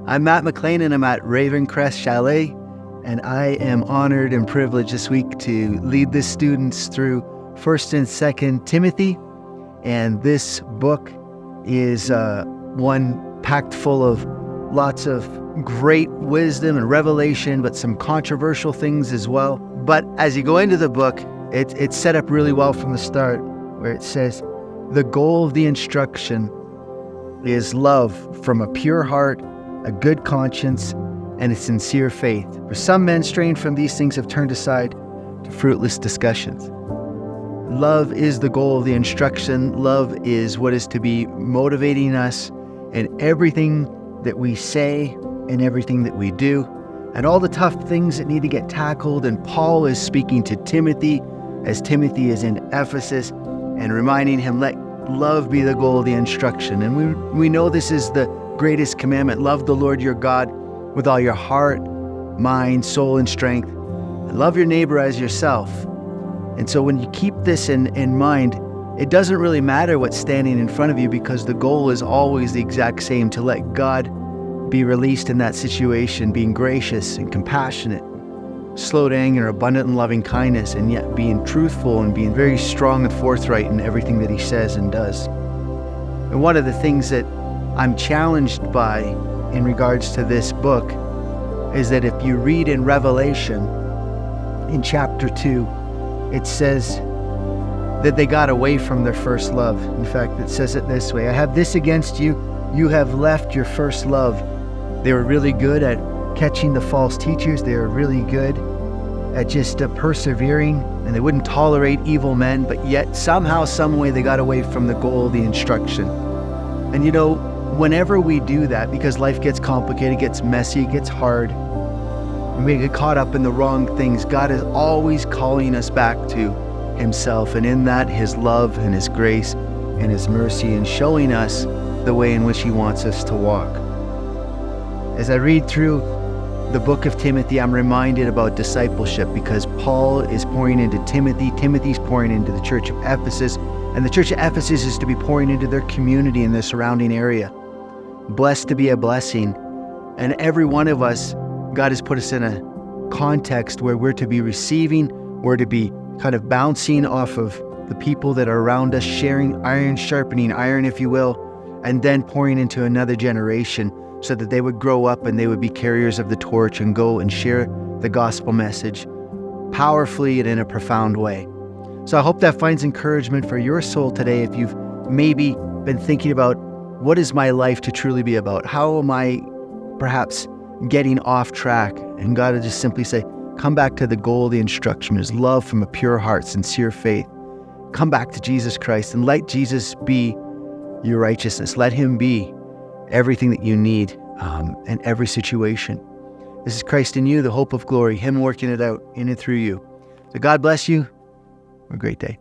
I'm Matt McClean, and I'm at Ravencrest Chalet, and I am honored and privileged this week to lead the students through 1st and 2nd Timothy. And this book is one packed full of lots of great wisdom and revelation, but some controversial things as well. But as you go into the book, it's set up really well from the start, where it says, the goal of the instruction is love from a pure heart, a good conscience, and a sincere faith. For some men straying from these things have turned aside to fruitless discussions. Love is the goal of the instruction. Love is what is to be motivating us in everything that we say and everything that we do, and all the tough things that need to get tackled. And Paul is speaking to Timothy as Timothy is in Ephesus and reminding him, let love be the goal of the instruction. And we know this is the greatest commandment. Love the Lord your God with all your heart, mind, soul, and strength. And love your neighbor as yourself. And so when you keep this in mind, it doesn't really matter what's standing in front of you, because the goal is always the exact same: to let God be released in that situation, being gracious and compassionate, slow to anger, abundant in loving kindness, and yet being truthful and being very strong and forthright in everything that he says and does. And one of the things that I'm challenged by in regards to this book is that if you read in Revelation, in chapter 2, it says that they got away from their first love. In fact, it says it this way: I have this against you, you have left your first love. They were really good at catching the false teachers. They were really good at just persevering, and they wouldn't tolerate evil men, but yet somehow, some way, they got away from the goal of the instruction. And you know, whenever we do that, because life gets complicated, gets messy, gets hard, and we get caught up in the wrong things, God is always calling us back to himself, and in that, his love and his grace and his mercy, and showing us the way in which he wants us to walk. As I read through the book of Timothy, I'm reminded about discipleship, because Paul is pouring into Timothy, Timothy's pouring into the church of Ephesus, and the church of Ephesus is to be pouring into their community in the surrounding area. Blessed to be a blessing. And every one of us, God has put us in a context where we're to be receiving, we're to be kind of bouncing off of the people that are around us, sharing iron, sharpening iron, if you will, and then pouring into another generation so that they would grow up and they would be carriers of the torch and go and share the gospel message powerfully and in a profound way. So I hope that finds encouragement for your soul today. If you've maybe been thinking about, what is my life to truly be about? How am I perhaps getting off track? And God will just simply say, come back to the goal of the instruction is love from a pure heart, sincere faith. Come back to Jesus Christ and let Jesus be your righteousness. Let him be everything that you need in every situation. This is Christ in you, the hope of glory, him working it out in and through you. So God bless you. Have a great day.